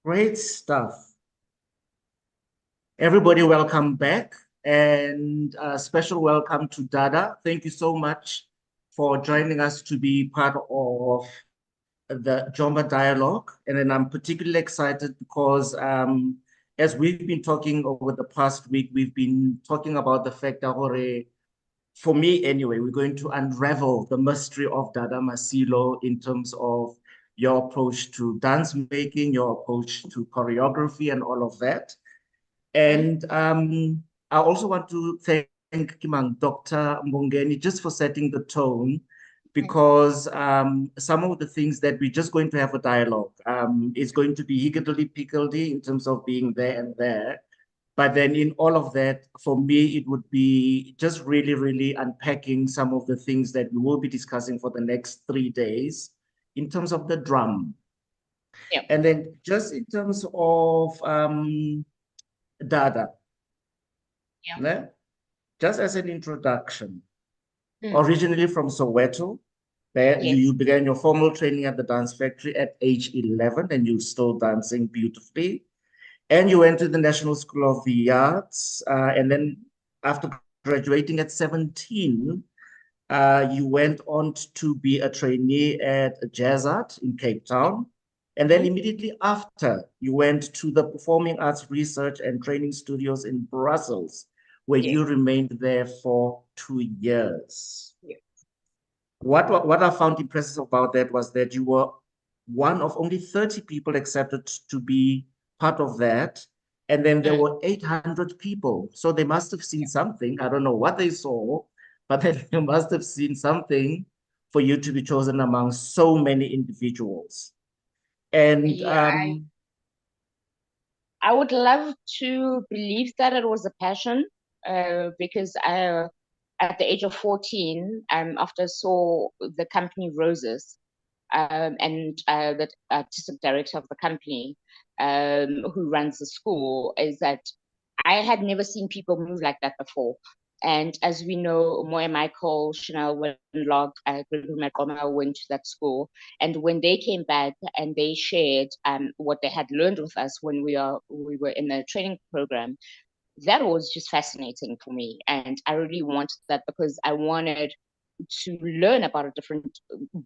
Great stuff. Everybody, welcome back, and a special welcome to Dada. Thank you so much for joining us to be part of the Jomba dialogue. And then I'm particularly excited because as we've been talking over the past week, we've been talking about the fact that, for me anyway, we're going to unravel the mystery of Dada Masilo in terms of your approach to dance making, your approach to choreography, and all of that. And I also want to thank Kimang, Dr. Mbongeni, just for setting the tone, because some of the things that we're just going to have a dialogue is going to be higgledy-piggledy in terms of being there and there. But then in all of that, for me, it would be just really, really unpacking some of the things that we will be discussing for the next 3 days in terms of the drum. Yeah. And then just in terms of Dada, just as an introduction, originally from Soweto, there you began your formal training at the dance factory at age 11, and you're still dancing beautifully. And you went to the National School of the Arts, and then after graduating at 17, you went on to be a trainee at Jazz Art in Cape Town. And then immediately after, you went to the Performing Arts Research and Training Studios in Brussels, where you remained there for 2 years. What I found impressive about that was that you were one of only 30 people accepted to be part of that. And then there were 800 people. So they must have seen something. I don't know what they saw, but they must have seen something for you to be chosen among so many individuals. And I would love to believe that it was a passion, because at the age of 14, after I saw the company Roses, and the artistic director of the company, who runs the school, is that I had never seen people move like that before. And as we know, Moya Michael, Chanel Wenlock, Gregory Makoma went to that school. And when they came back and they shared what they had learned with us when we were in the training program, that was just fascinating for me. And I really wanted that because I wanted to learn about a different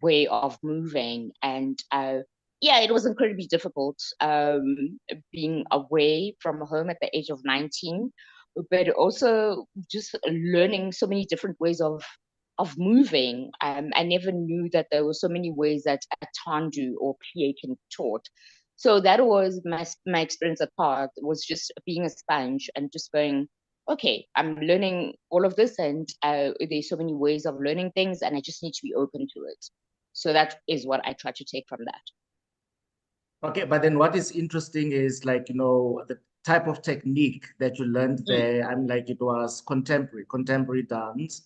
way of moving. And yeah, it was incredibly difficult being away from home at the age of 19, but also just learning so many different ways of moving. I never knew that there were so many ways that a tandu or plie can be taught. So that was my experience at Park, was just being a sponge and just going, okay, I'm learning all of this, and there's so many ways of learning things, and I just need to be open to it. So that is what I try to take from that. Okay, but then what is interesting is, like, the type of technique that you learned there. I'm like, it was contemporary dance.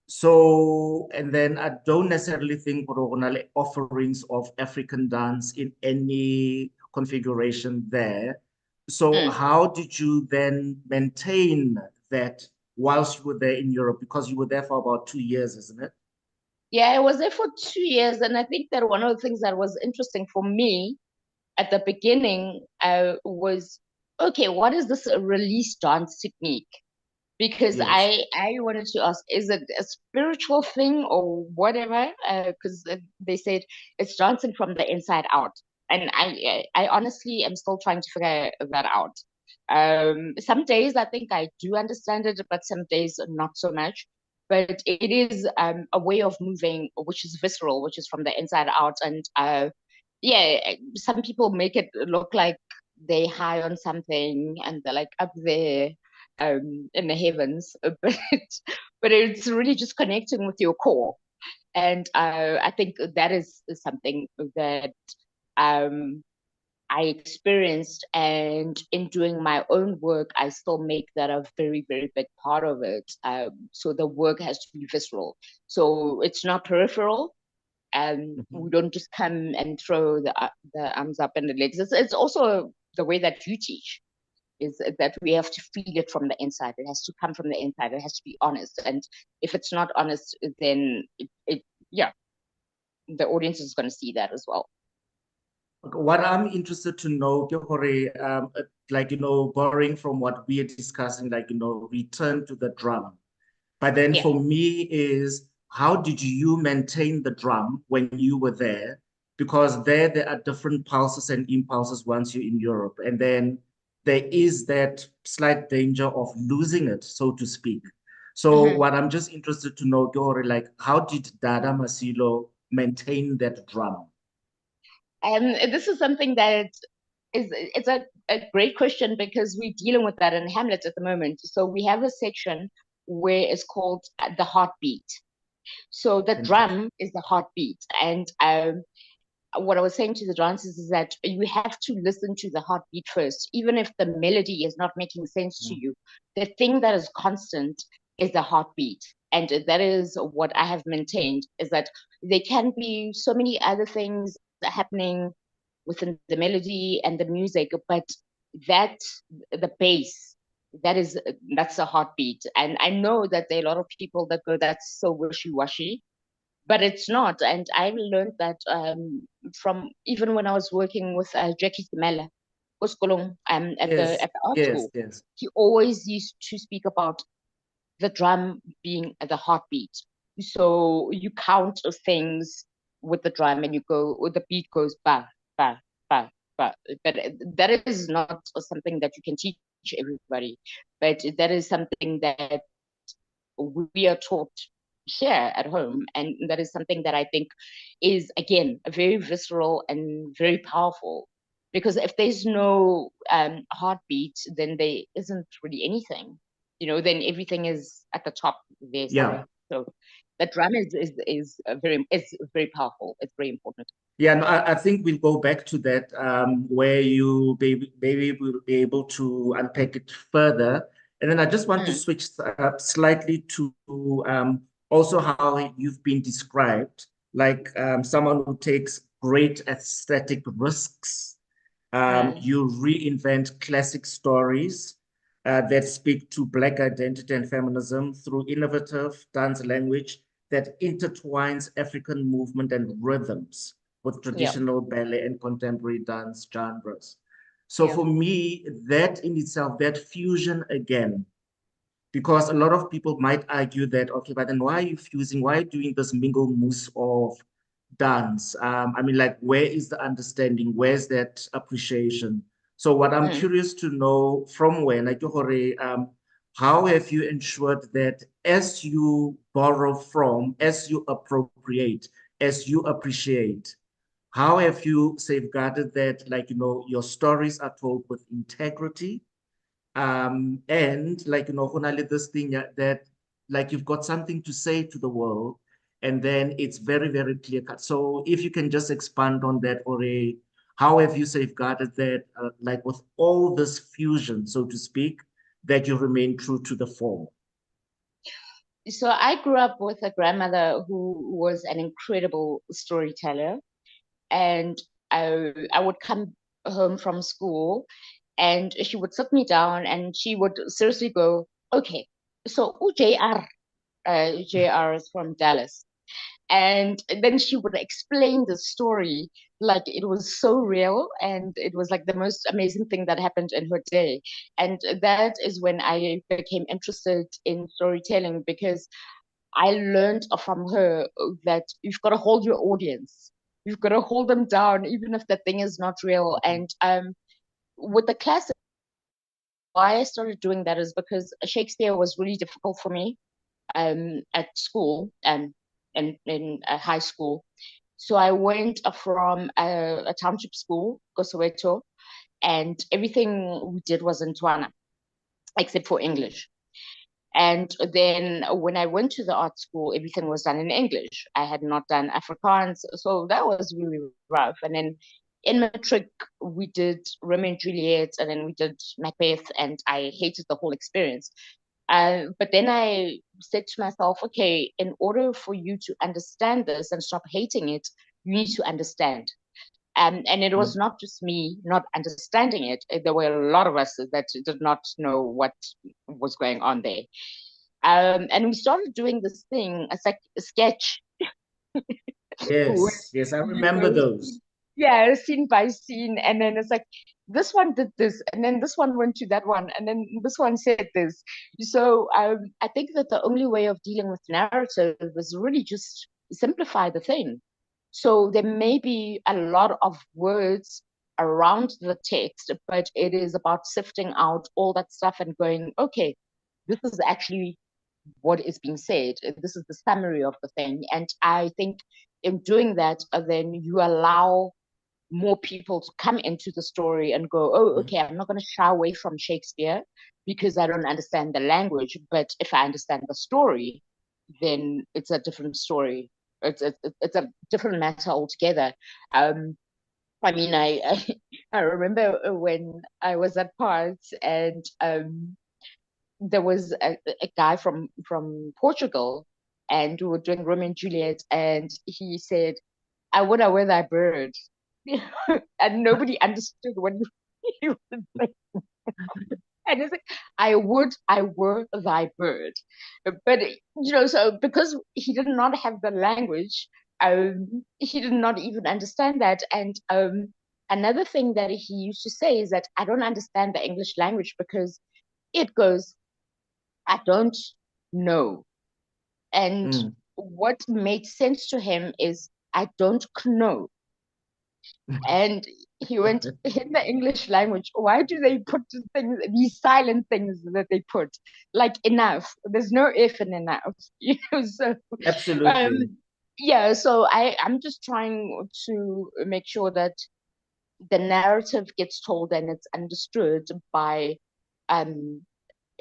So, and then I don't necessarily think like offerings of African dance in any configuration there. So how did you then maintain that whilst you were there in Europe? Because you were there for about 2 years, isn't it? Yeah, I was there for 2 years, and I think that one of the things that was interesting for me at the beginning was, okay, what is this release dance technique? Because I wanted to ask, is it a spiritual thing or whatever? Because they said it's dancing from the inside out, and I honestly am still trying to figure that out. Some days I think I do understand it, but some days not so much. But it is a way of moving which is visceral, which is from the inside out, and yeah, some people make it look like they high on something and they're like up there in the heavens, but it's really just connecting with your core. And I think that is something that I experienced, and in doing my own work, I still make that a very, very big part of it. So the work has to be visceral. So it's not peripheral. We don't just come and throw the arms up and the legs. It's also the way that you teach, is that we have to feel it from the inside. It has to come from the inside. It has to be honest. And if it's not honest, then yeah, the audience is going to see that as well. What I'm interested to know, ke gore, like, borrowing from what we are discussing, like, return to the drum. But then Yeah. for me is how did you maintain the drum when you were there? Because there are different pulses and impulses once you're in Europe. And then there is that slight danger of losing it, so to speak. So Mhm. what I'm just interested to know, Gori, like how did Dada Masilo maintain that drum? This is something that it's a great question because we're dealing with that in Hamlet at the moment. So we have a section where it's called the heartbeat. So the Interesting. drum is the heartbeat. And what I was saying to the dancers is that you have to listen to the heartbeat first, even if the melody is not making sense to Mm. you. The thing that is constant is the heartbeat. And that is what I have maintained is that there can be so many other things happening within the melody and the music, but that the bass, that's a heartbeat. And I know that there are a lot of people that go, that's so wishy-washy, but it's not. And I learned that from even when I was working with Jackie Simela Yes, at the art yes, school. yes. He always used to speak about the drum being the heartbeat. So you count things with the drum and you go, or the beat goes ba, ba, ba, ba. But that is not something that you can teach everybody, but that is something that we are taught here at home. And that is something that I think is, again, very visceral and very powerful. Because if there's no heartbeat, then there isn't really anything, then everything is at the top there Yeah. somewhere. So the drum is very powerful. It's very important. Yeah, no, I think we'll go back to that where you maybe will be able to unpack it further. And then I just want to Mm, switch slightly to also how you've been described, like someone who takes great aesthetic risks. mm, You reinvent classic stories that speak to Black identity and feminism through innovative dance language that intertwines African movement and rhythms with yeah, traditional ballet and contemporary dance genres. So yeah. for me, that in itself, that fusion again, because a lot of people might argue that, okay, but then why are you fusing? Why are you doing this mingle moose of dance? I mean, like, where is the understanding? Where's that appreciation? So what I'm Mm. curious to know from when, like, how have you ensured that as you borrow from, as you appropriate, as you appreciate, how have you safeguarded that, like, your stories are told with integrity, and like, go na le this thing that like you've got something to say to the world, and then it's very, very clear cut. So if you can just expand on that, or how have you safeguarded that, like with all this fusion, so to speak, that you remain true to the form? So I grew up with a grandmother who was an incredible storyteller. And I would come home from school and she would sit me down and she would seriously go, okay, so JR, JR is from Dallas. And then she would explain the story like it was so real and it was like the most amazing thing that happened in her day. And that is when I became interested in storytelling because I learned from her that you've got to hold your audience. You've got to hold them down, even if the thing is not real. And with the classic, why I started doing that is because Shakespeare was really difficult for me at school and in high school. So I went from a township school, Soweto, and everything we did was in Tswana, except for English. And then when I went to the art school, everything was done in English. I had not done Afrikaans, so that was really rough. And then in matric, we did Romeo and Juliet, and then we did Macbeth, and I hated the whole experience. But then I said to myself, okay, in order for you to understand this and stop hating it, you need to understand. And it was not just me not understanding it. There were a lot of us that did not know what was going on there. And we started doing this thing, it's like a sketch where, Yes, yes, I remember where we those. yeah, scene by scene, and then it's like this one did this, and then this one went to that one, and then this one said this. So I think that the only way of dealing with narrative is really just simplify the thing. So there may be a lot of words around the text, but it is about sifting out all that stuff and going, okay, this is actually what is being said. This is the summary of the thing. And I think in doing that, then you allow more people to come into the story and go, oh, okay, I'm not going to shy away from Shakespeare because I don't understand the language. But if I understand the story, then it's a different story. It's a different matter altogether. I mean, I remember when I was at parts and there was a guy from Portugal, and we were doing Romeo and Juliet, and he said, "I would have wear thy bird," and nobody understood what he was saying. And it's like, I were thy bird. But, so because he did not have the language, he did not even understand that. And another thing that he used to say is that I don't understand the English language because it goes, I don't know. And Mm. what made sense to him is, I don't know. And he went, in the English language, why do they put things, these silent things that they put, like enough? There's no if in enough, So, Absolutely. um, yeah. So I'm just trying to make sure that the narrative gets told and it's understood by um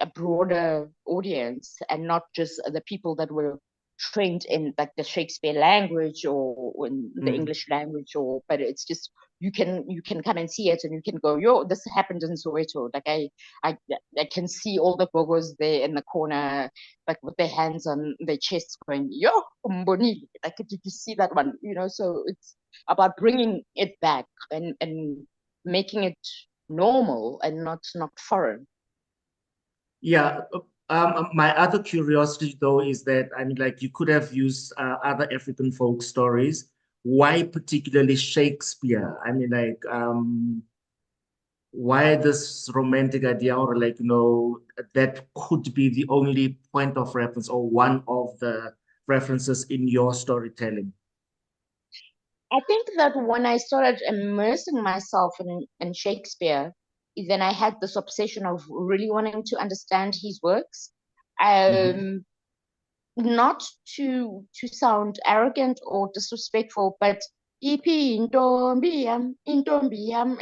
a broader audience and not just the people that were trained in like the Shakespeare language or in the Mm. English language, or but it's just you can come and see it and you can go, yo, this happened in Soweto. Like I I can see all the gogos there in the corner, like with their hands on their chests going, yo, Mboni. Like, did you see that one? So it's about bringing it back and making it normal and not foreign. Yeah. My other curiosity though is that I mean, like you could have used other African folk stories. Why particularly Shakespeare? I mean, like why this romantic idea, or like that could be the only point of reference or one of the references in your storytelling. I think that when I started immersing myself in Shakespeare, then I had this obsession of really wanting to understand his works. Mhm. Um, Not to sound arrogant or disrespectful, but EP Intombiam,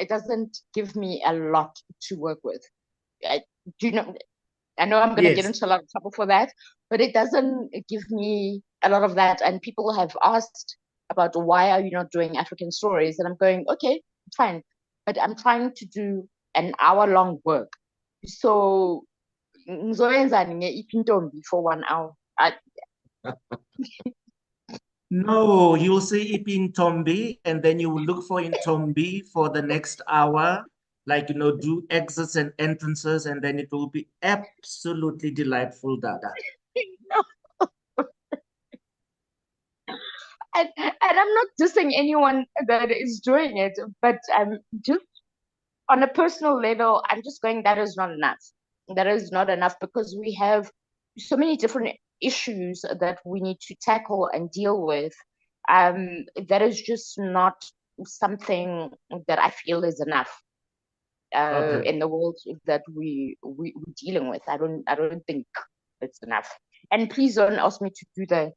it doesn't give me a lot to work with. I, do you know? I know I'm going to get Yes. into a lot of trouble for that, but it doesn't give me a lot of that. And people have asked about why are you not doing African stories? And I'm going, okay, fine. But I'm trying to do an hour-long work. So ngizoyenza ipintombi for 1 hour. No, you will say Ipin Tombi, and then you will look for in Tombi for the next hour, like, do exits and entrances, and then it will be absolutely delightful, Dada. And I'm not dissing anyone that is doing it, but just on a personal level, I'm just going, that is not enough. That is not enough because we have so many different issues that we need to tackle and deal with. That is just not something that I feel is enough Okay. in the world that we're dealing with. I don't think it's enough. And please don't ask me to do the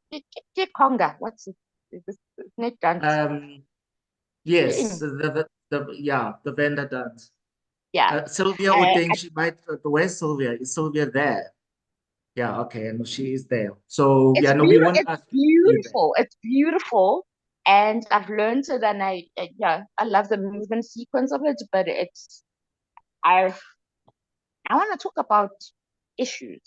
conga. What's it? It's not dance. Um, yes, yeah, the vendor dance. Yeah. Sylvia would I, think she might, where's Sylvia? Is Sylvia there? Yeah, okay, and she is there. So, yeah, It's no, we beautiful. won't It's ask you to do that. beautiful. It's beautiful, and I've learned it, and yeah, I love the movement sequence of it. But I I want to talk about issues.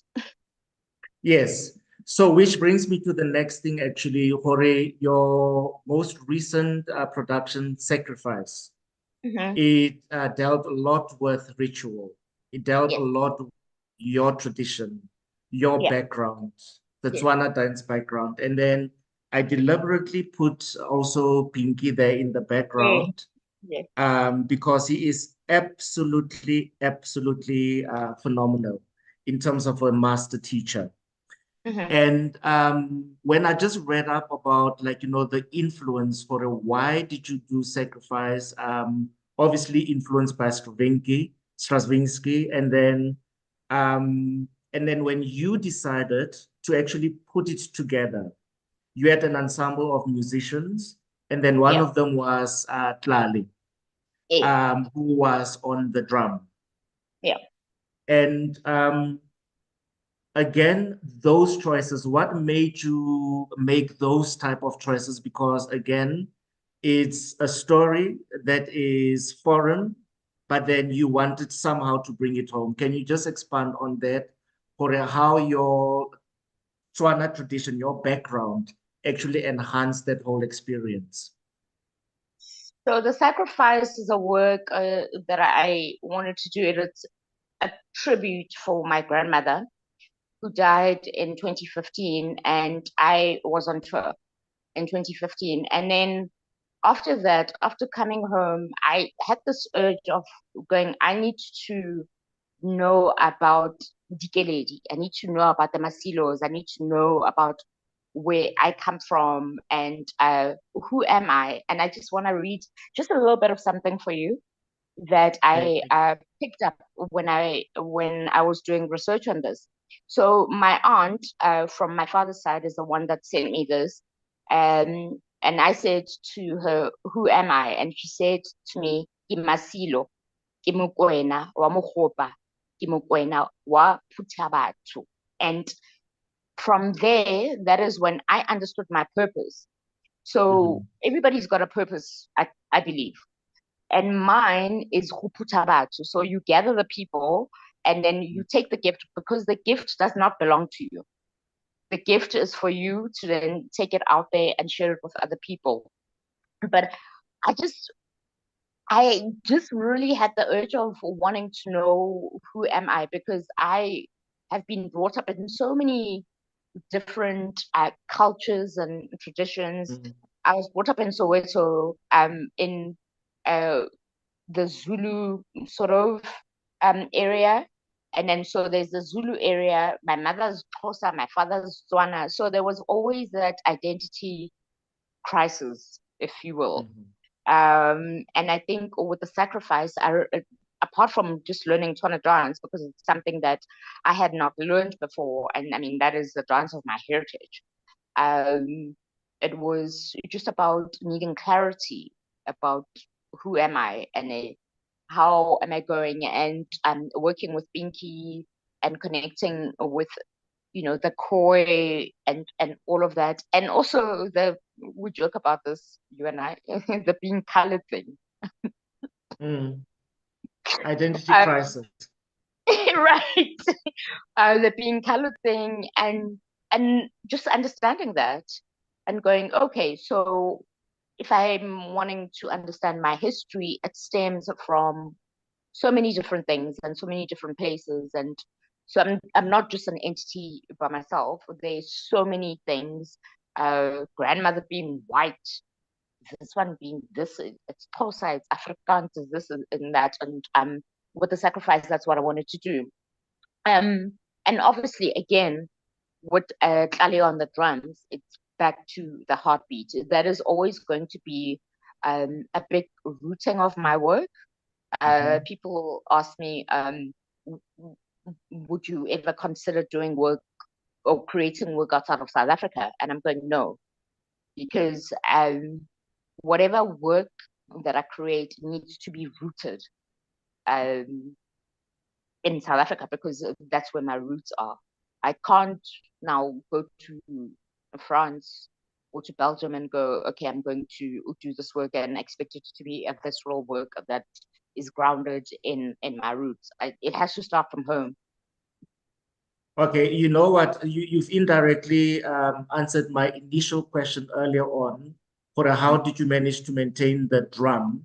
Yes. So, which brings me to the next thing, actually, Jorge, your most recent production, Sacrifice. Hmm. It dealt a lot with ritual. It dealt a Yes, lot with your tradition, your yes, background, the yes, Tswana dance background. And then I deliberately put also Pinky there in the Yeah. background Yeah. because he is absolutely, absolutely phenomenal in terms of a master teacher. Mm-hmm. And when I just read up about, like, the influence for a why did you do sacrifice, obviously influenced by Stravinsky, and then when you decided to actually put it together, you had an ensemble of musicians, and then one Yeah. of them was Tlali, Yeah. who was on the drum. Yeah. And again, those choices, what made you make those type of choices? Because again, it's a story that is foreign, but then you wanted somehow to bring it home. Can you just expand on that, for how your Tswana tradition, your background, actually enhanced that whole experience? So the sacrifice is a work that I wanted to do. It's a tribute for my grandmother who died in 2015, and I was on tour in 2015. And then after that, after coming home, I had this urge of going, I need to know about Dikeledi. I need to know about the Masilos. I need to know about where I come from and who am I. And I just want to read just a little bit of something for you that Okay. I picked up when I was doing research on this. So my aunt from my father's side is the one that sent me this, and I said to her, "Who am I?" And she said to me, "Imasilo, ke Mokoena wa Mokgopa, ke Mokoena wa Phuthabatho." And from there, that is when I understood my purpose. So Mhm. everybody's got a purpose, I believe, and mine is Huputabatsu. So you gather the people and then you take the gift because the gift does not belong to you. The gift is for you to then take it out there and share it with other people. But I just I just really had the urge of wanting to know who am I, because I have been brought up in so many different cultures and traditions. Mhm. I was brought up in Soweto, in uh, the Zulu sort of area. And then so there's the Zulu area. My mother's Xhosa, my father's Tswana. So there was always that identity crisis, if you will. Mhm. And I think with the sacrifice, apart from just learning Tswana dance, because it's something that I had not learned before, and I mean, that is the dance of my heritage. It was just about needing clarity about who am I and how am I going, and working with Binky and connecting with the koi and all of that, and also we joke about this, you and I, the being colored thing. Mm. Identity um, crisis. right. The being colored thing, and just understanding that and going, okay, so if I'm wanting to understand my history, it stems from so many different things and so many different places. And so I'm not just an entity by myself. There's so many things. Grandmother being white, this one being this, it's Xhosa, it's Afrikaans, it's this and that. And with the sacrifice, that's what I wanted to do. And obviously, again, with Tlale on the drums, it's back to the heartbeat. That is always going to be a big rooting of my work. Mhm. People ask me, would you ever consider doing work or creating work outside of South Africa? And I'm going, no, because whatever work that I create needs to be rooted um, in South Africa, because that's where my roots are. I can't now go to France or to Belgium and go, okay, I'm going to do this work and expect it to be a visceral work that is grounded in my roots. It has to start from home. Okay, you know what? You've indirectly answered my initial question earlier on, for how did you manage to maintain the drum?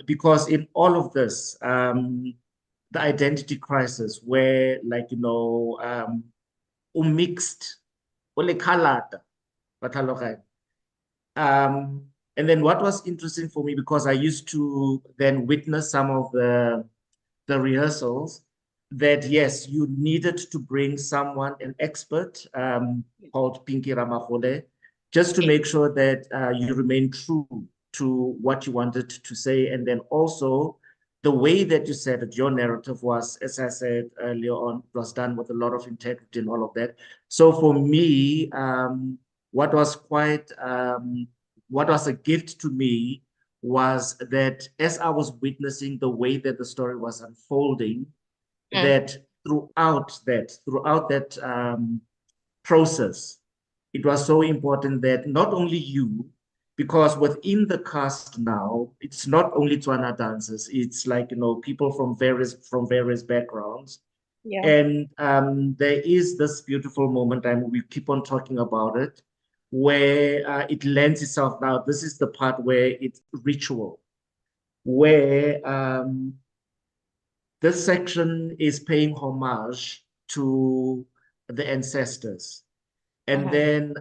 Because in all of this, the identity crisis, where, like, mixed, ole colored, Ba tlhaloganya. And then what was interesting for me, because I used to then witness some of the rehearsals, that yes, you needed to bring someone, an expert, called Pinky Ramagole, just to make sure that you remain true to what you wanted to say. And then also the way that you said it, your narrative was, as I said earlier on, was done with a lot of integrity and all of that. So for me, what was quite, what was a gift to me was that as I was witnessing the way that the story was unfolding, that throughout that process, it was so important that not only you, because within the cast now, it's not only Tswana dancers, it's like, people from various backgrounds. Yeah. And there is this beautiful moment, and we keep on talking about it, where it lends itself. Now, this is the part where it's ritual, where this section is paying homage to the ancestors. And then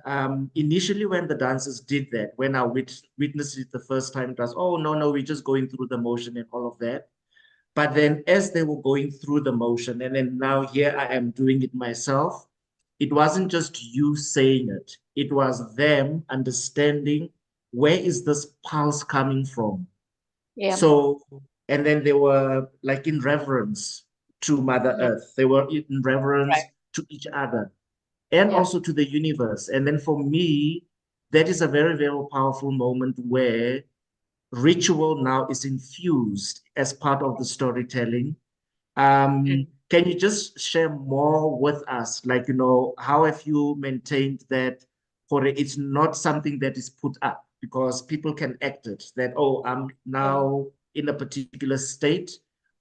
initially when the dancers did that, when I witnessed it the first time, it was, oh, no, no, we're just going through the motion and all of that. But then as they were going through the motion, and then now here I am doing it myself, it wasn't just you saying it. It was them understanding, where is this pulse coming from? Yeah. So, and then they were like in reverence to Mother Yeah. Earth. They were in Right. reverence to each other and Yeah. also to the universe. And then for me, that is a very, very powerful moment where ritual now is infused as part of the storytelling. Can you just share more with us? Like, how have you maintained that for it's not something that is put up because people can act it that, oh, I'm Yeah. now in a particular state,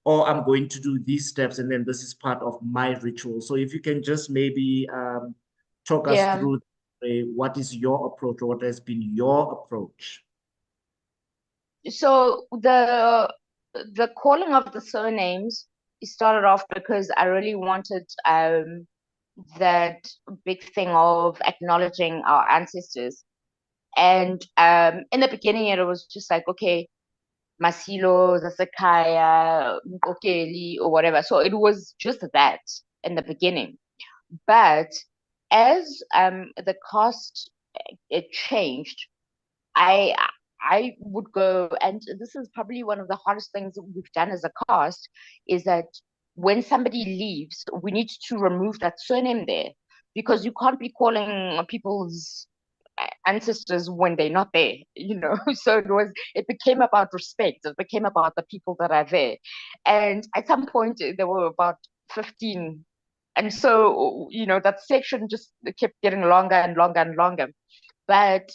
or I'm going to do these steps, and then this is part of my ritual. So if you can just maybe talk us Yeah. through what is your approach, or what has been your approach? So the calling of the surnames started off because I really wanted that big thing of acknowledging our ancestors. And in the beginning, it was just like, okay, Masilo, Zasekaya, Mkokeli, or whatever. So it was just that in the beginning. But as the cost it changed, I I would go, and this is probably one of the hardest things that we've done as a cast, is that when somebody leaves, we need to remove that surname there because you can't be calling people's ancestors when they're not there, you know. So it became about respect. It became about the people that are there. And at some point there were about 15. And so, that section just kept getting longer and longer and longer. But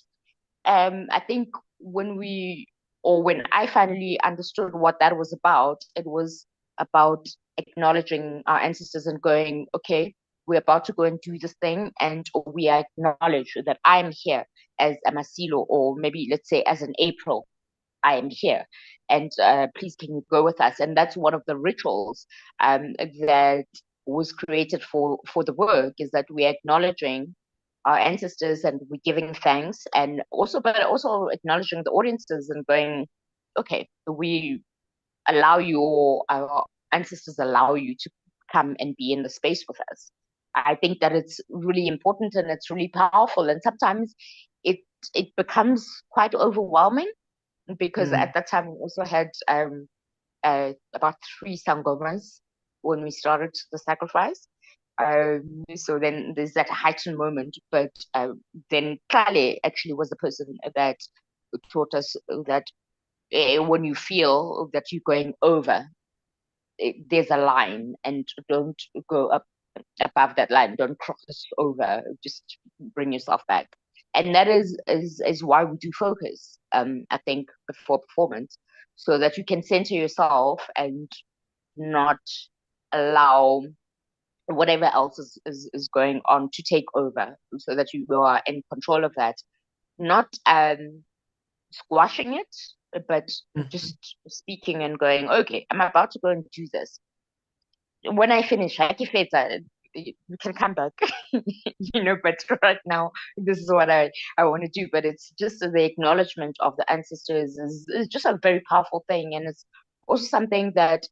I think when I finally understood what that was about, it was about acknowledging our ancestors and going, okay, we're about to go and do this thing, and we acknowledge that I'm here as a Masilo, or maybe let's say as an April, I am here, and please can you go with us? And that's one of the rituals that was created for the work, is that we're acknowledging our ancestors and we're giving thanks, and also acknowledging the audiences and going, okay, we allow you, or our ancestors allow you to come and be in the space with us. I think that it's really important and it's really powerful, and sometimes it it becomes quite overwhelming because Mm, at that time we also had about 3 sangomas when we started the sacrifice. So then there's that heightened moment, but then Kale actually was the person that taught us that when you feel that you're going over, there's a line, and don't go up above that line. Don't cross over. Just bring yourself back. And that is why we do focus. I think before performance, so that you can center yourself and not allow whatever else is going on to take over, so that you are in control of that. Not squashing it, but mhm. just speaking and going, okay, I'm about to go and do this. When I finish, I keep it. you can come back, but right now, this is what I want to do. But it's just the acknowledgement of the ancestors is just a very powerful thing. And it's also something that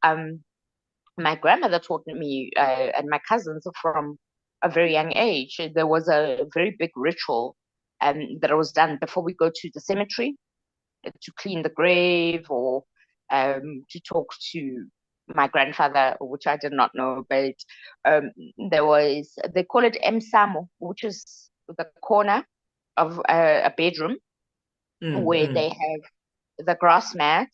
my grandmother taught me and my cousins from a very young age. There was a very big ritual that was done before we go to the cemetery to clean the grave or to talk to my grandfather, which I did not know, but they call it Msamo, which is the corner of a bedroom where they have the grass mat,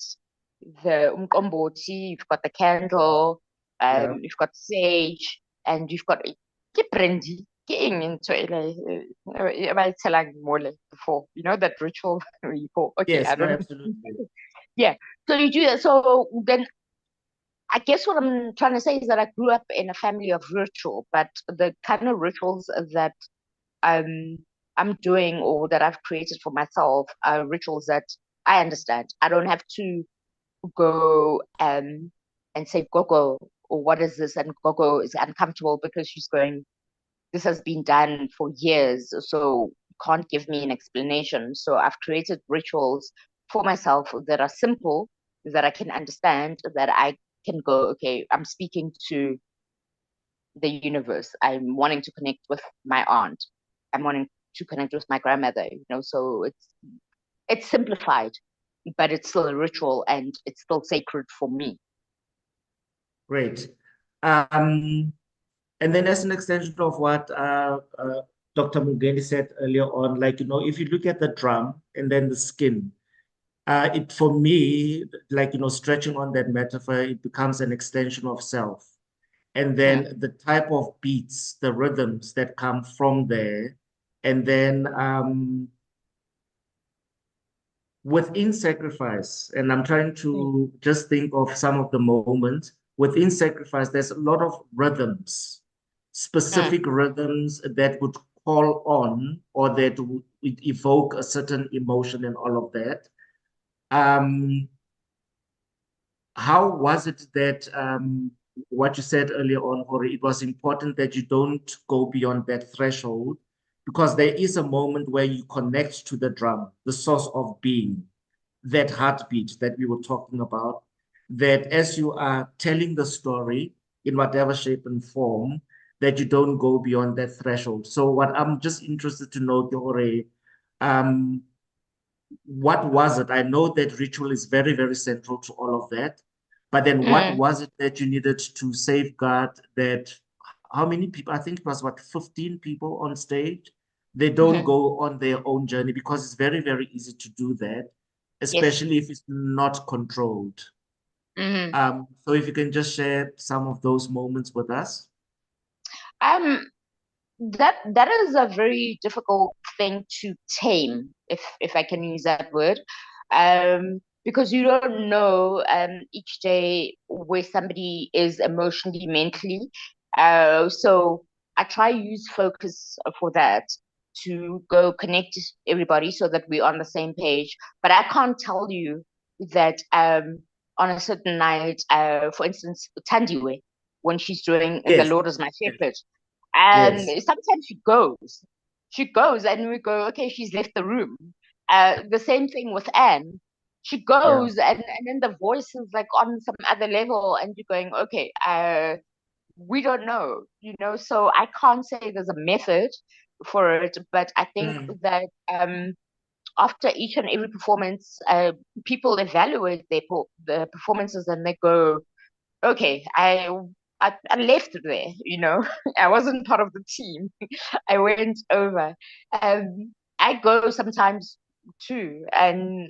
the umqombothi, you've got the candle, Yeah. you've got sage, and you've got ke brandy. Ke eng ntho ele, ba e tshelang mole before, that ritual where you go, okay, Yes, I no, don't absolutely. yeah. So you do that. So then I guess what I'm trying to say is that I grew up in a family of ritual, but the kind of rituals that um I'm doing or that I've created for myself are rituals that I understand. I don't have to go and say Gogo or what is this, and Gogo is uncomfortable because she's going, this has been done for years, so can't give me an explanation. So I've created rituals for myself that are simple, that I can understand, that I can go, okay, I'm speaking to the universe. I'm wanting to connect with my aunt. I'm wanting to connect with my grandmother, so it's simplified, but it's still a ritual and it's still sacred for me. Great. And then as an extension of what Dr. Mugendi said earlier on, like, if you look at the drum and then the skin, it for me, like, stretching on that metaphor, it becomes an extension of self. And then the type of beats, the rhythms that come from there, and then within sacrifice, and I'm trying to just think of some of the moments within sacrifice, there's a lot of rhythms, specific rhythms that would call on or that would evoke a certain emotion and all of that. How was it that what you said earlier on, or it was important that you don't go beyond that threshold because there is a moment where you connect to the drum, the source of being, that heartbeat that we were talking about, that as you are telling the story in whatever shape and form, that you don't go beyond that threshold. So what I'm just interested to know, Tore, um, what was it? I know that ritual is very, very central to all of that. But then what was it that you needed to safeguard that how many people, I think it was what, 15 people on stage, they don't go on their own journey because it's very, very easy to do that, Yes. especially if it's not controlled. Mm-hmm. So if you can just share some of those moments with us. Um, that is a very difficult thing to tame, if I can use that word, because you don't know each day where somebody is emotionally, mentally. So I try use focus for that to go connect everybody so that we're on the same page. But I can't tell you that on a certain night, for instance, Tandiwe, when she's doing The Yes, Lord is My yes, Shepherd. And yes, sometimes she goes, and we go, okay, she's left the room. The same thing with Anne. She yeah. goes, and then the voice is like on some other level, and you're going, okay, we don't know, so I can't say there's a method for it, but I think Mm, that after each and every performance, people evaluate the performances and they go, okay, I left there, I wasn't part of the team. I went over. I go sometimes too, and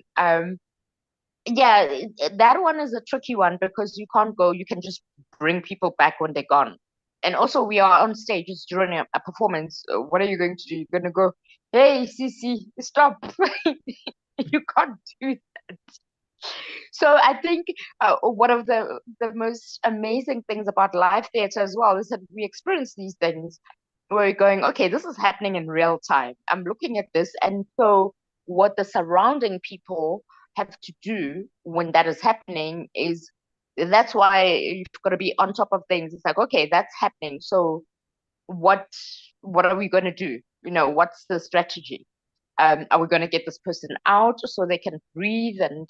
yeah, that one is a tricky one because you can't go. You can just bring people back when they're gone. And also, we are on stage. It's during a performance. What are you going to do? You're going to go, hey, Cece, stop. You can't do that. So I think one of the most amazing things about live theater as well is that we experience these things where we're going, okay, this is happening in real time. I'm looking at this, and so what the surrounding people have to do when that is happening is that's why you've got to be on top of things. It's like, okay, that's happening. So what are we going to do? What's the strategy? Are we going to get this person out so they can breathe and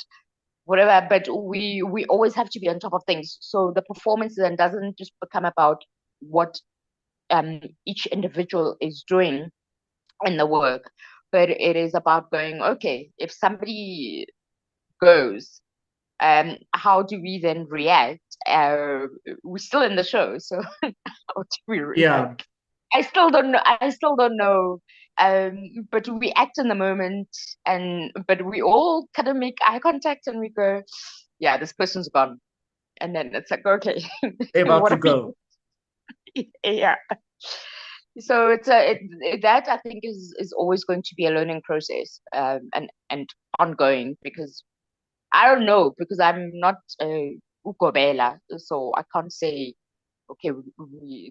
whatever? But we always have to be on top of things. So the performance then doesn't just become about what each individual is doing in the work, but it is about going, okay, if somebody goes, how do we then react? We're still in the show, so how do we Yeah. react? I still don't know. I still don't know. But we act in the moment, but we all kind of make eye contact and we go, "Yeah, this person's gone." And then it's like, okay, They're about what to are we? go. Yeah. So that I think is always going to be a learning process, and ongoing, because I don't know, because I'm not Ukobela, so I can't say, okay,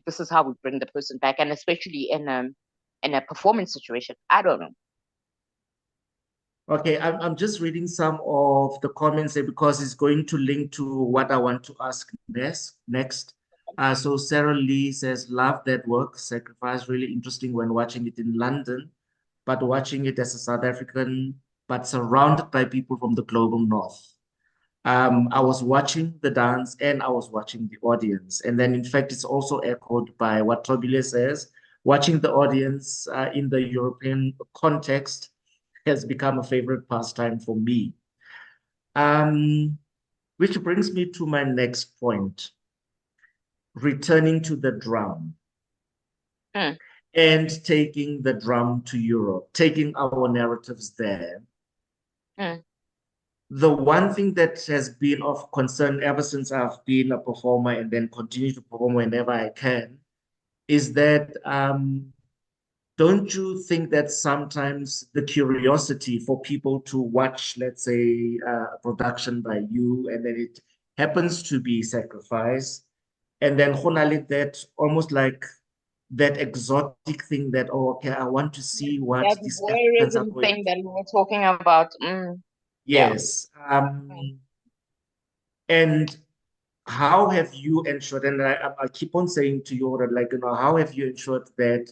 this is how we bring the person back, and especially in a performance situation. I don't know. Okay, I'm just reading some of the comments there because it's going to link to what I want to ask next. So Sarah Lee says, love that work, sacrifice, really interesting when watching it in London, but watching it as a South African, but surrounded by people from the global north. I was watching the dance and I was watching the audience. And then, in fact, it's also echoed by what Tobile says, watching the audience in the European context has become a favorite pastime for me. Um, which brings me to my next point, returning to the drum Mm, and taking the drum to Europe, taking our narratives there. mm, The one thing that has been of concern ever since I've been a performer and then continue to perform whenever I can is that don't you think that sometimes the curiosity for people to watch, let's say, a production by you, and then it happens to be Sacrifice, and then honali that almost like that exotic thing that, oh, okay, I want to see what that these Africans are voyeurism going thing that through. we were talking about. Yeah. Yes. Mm. And how have you ensured, and I keep on saying to you that, like, how have you ensured that,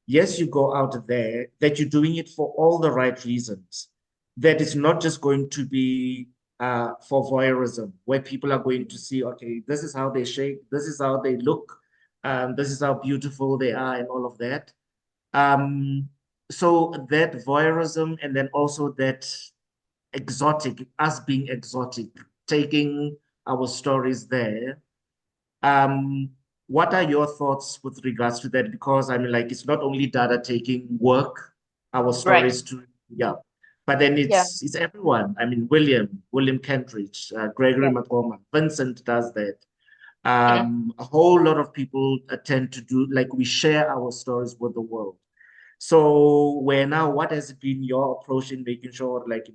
yes, you go out there, that you're doing it for all the right reasons, that it's not just going to be for voyeurism, where people are going to see, okay, this is how they shake, this is how they look, this is how beautiful they are, and all of that. Um, so that voyeurism, and then also that exotic, us being exotic, taking our stories there. Um, what are your thoughts with regards to that? Because I mean, like, it's not only Dada taking work, our Right. stories to, yeah, but then Yeah. it's everyone. I mean, William Kentridge, Gregory Yeah. Makoma, Vincent does that. Mm. A whole lot of people tend to do, like, we share our stories with the world. So where now, what has been your approach in making sure, like,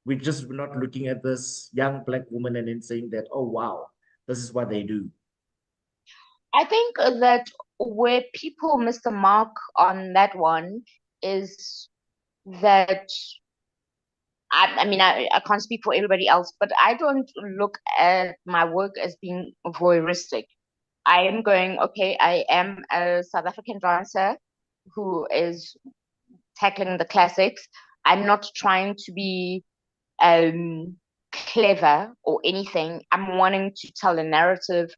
we're not looking at this young Black woman and then saying that, oh, wow, this is what they do. I think that where people miss the mark on that one is that I mean, I can't speak for everybody else, but I don't look at my work as being voyeuristic. I am going, okay, I am a South African dancer who is tackling the classics. I'm not trying to be um, clever or anything. I'm wanting to tell a narrative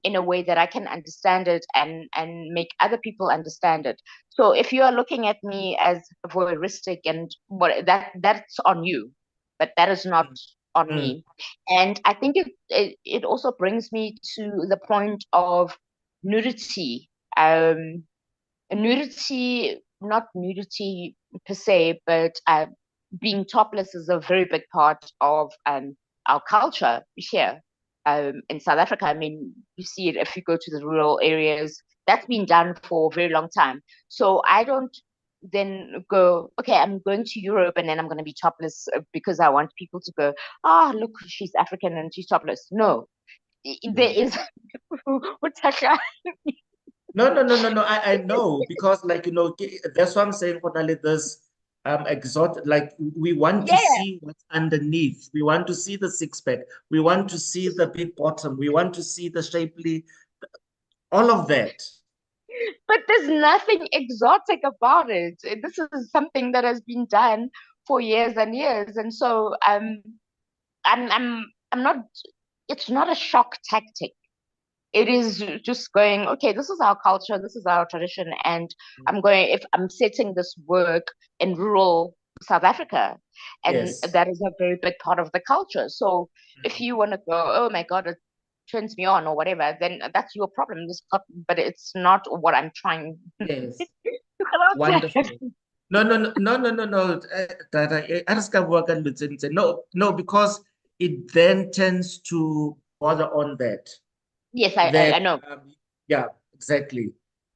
in a way that I can understand it and make other people understand it. So if you are looking at me as voyeuristic and that's on you, but that is not on Mm, me. And I think it also brings me to the point of nudity. Nudity, not nudity per se, but being topless is a very big part of our culture here in South Africa. I mean, you see it if you go to the rural areas. That's been done for a very long time. So I don't then go, okay, I'm going to Europe and then I'm going to be topless because I want people to go, ah, look, she's African and she's topless. No, there mm. is. No, no, no, no, no. I know because, like, that's what I'm saying, Kodale, this exotic, like, we want to Yeah. see what's underneath. We want to see the six pack. We want to see the big bottom. We want to see the shapely, all of that. But there's nothing exotic about it. This is something that has been done for years and years. And so I'm not, it's not a shock tactic. It is just going, okay, this is our culture, this is our tradition, and I'm going, if I'm setting this work in rural South Africa, and Yes. that is a very big part of the culture. So if you want to go, oh my God, it turns me on or whatever, then that's your problem. But it's not what I'm trying. Yes. You cannot say. Wonderful. No, no, no, no, no, no, no. No, no, because it then tends to bother on that. Yes, I That know. yeah, exactly.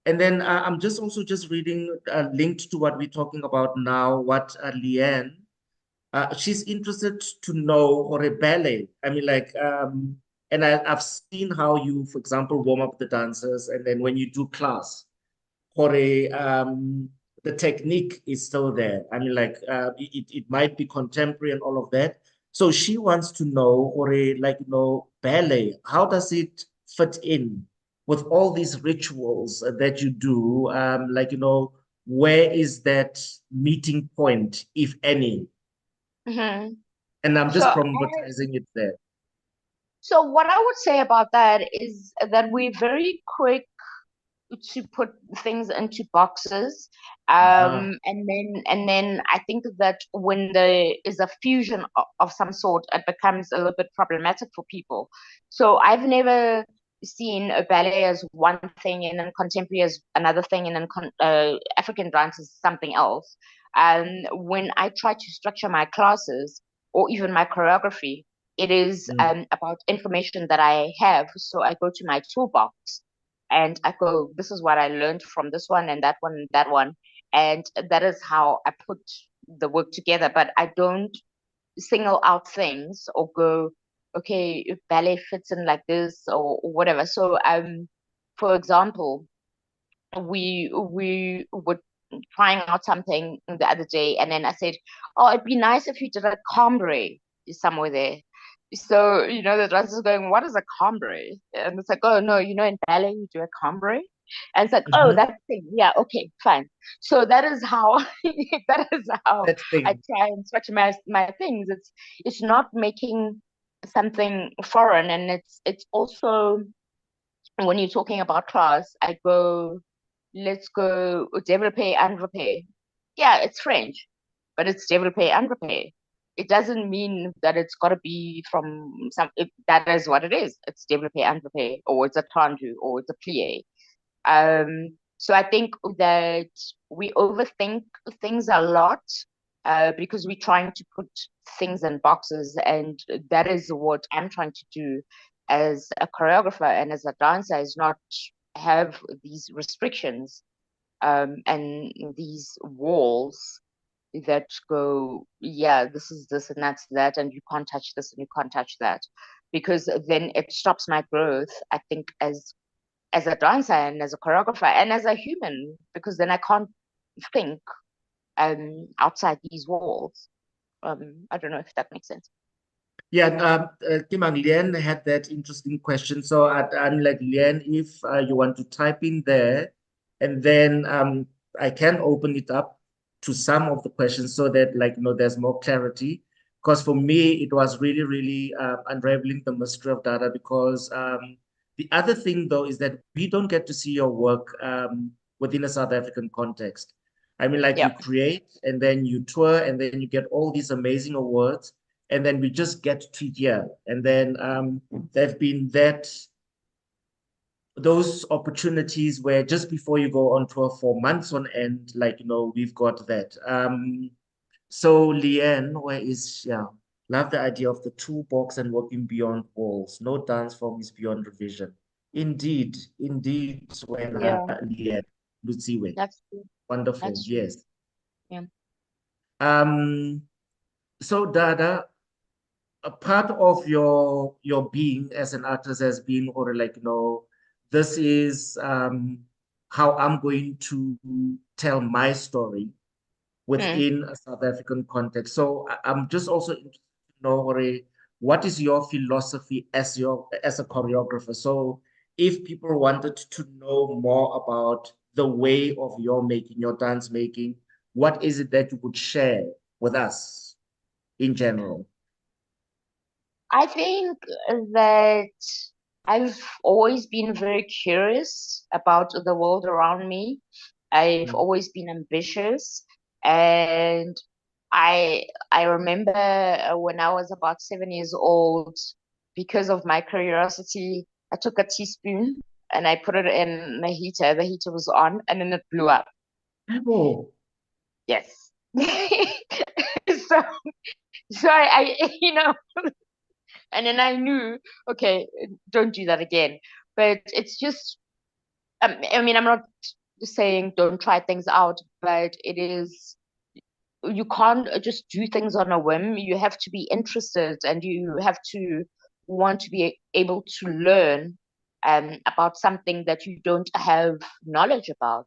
And then I'm just also just reading linked to what we're talking about now, what Leanne, she's interested to know or a ballet. I mean, like, and I've seen how you, for example, warm up the dancers, and then when you do class, or the technique is still there. I mean, like, it might be contemporary and all of that. So she wants to know, or like, ballet, how does it fit in with all these rituals that you do? Like, where is that meeting point, if any? Hmm. And I'm So just problematizing it there. so what I would say about that is that we're very quick to put things into boxes, Uh-huh. and then I think that when there is a fusion of some sort, it becomes a little bit problematic for people. So I've never seen a ballet as one thing and then contemporary as another thing, and then African dance is something else. When I try to structure my classes or even my choreography, it is Mm. about information that I have. So I go to my toolbox and I go, this is what I learned from this one and that one and that one. And that is how I put the work together. But I don't single out things or go, okay, if ballet fits in like this or whatever. So for example, we were trying out something the other day, and then I said, "Oh, it'd be nice if you did a cambre somewhere there." So the dancers going, "What is a cambre?" And it's like, "Oh no, in ballet you do a cambre." And it's like, "Oh, Mhm. that thing, yeah, okay, fine." So that is how that is how That I thing. try and structure my things. It's not making something foreign, and it's also when you're talking about class, I go, let's go développer and repair. Yeah, it's French, but it's développer and repair. It doesn't mean that it's got to be from that is what it is. It's développer and repair, or it's a tendu, or it's a plie. So I think that we overthink things a lot because we're trying to put things in boxes, and that is what I'm trying to do as a choreographer and as a dancer, is not have these restrictions and these walls that go, yeah, this is this and that's that, and you can't touch this and you can't touch that, because then it stops my growth, I think, as a dancer and as a choreographer and as a human, because then I can't think outside these walls. I don't know if that makes sense. Yeah, Kimang, Lian had that interesting question. So I'm like, Lian, if you want to type in there, and then I can open it up to some of the questions so that, like, there's more clarity. Because for me, it was really, really unraveling the mystery of Dada. Because the other thing, though, is that we don't get to see your work within a South African context. I mean, like, Yeah. you create and then you tour and then you get all these amazing awards, and then we just get to here. And then there have been those opportunities where just before you go on tour for months on end, like, we've got that. So Leanne, where is, yeah, love the idea of the toolbox and working beyond walls. No dance form is beyond revision. Indeed, when Yeah, Leanne, Lutsiwe. that's true. Wonderful, That's true. yes. Yeah. Um, so Dada, a part of your being as an artist has been, or like, this is how I'm going to tell my story Hmm. within a South African context. So I'm just also interested to know, Ore, what is your philosophy as a choreographer? So if people wanted to know more about the way of your making, your dance making, what is it that you would share with us in general? I think that I've always been very curious about the world around me. I've Mm. always been ambitious, and I remember when I was about 7 years old, because of my curiosity, I took a teaspoon and I put it in the heater. The heater was on, and then it blew up. Oh, Yes. So, so and then I knew, okay, don't do that again. But it's just, I mean, I'm not saying don't try things out, but it is, you can't just do things on a whim. You have to be interested and you have to want to be able to learn about something that you don't have knowledge about.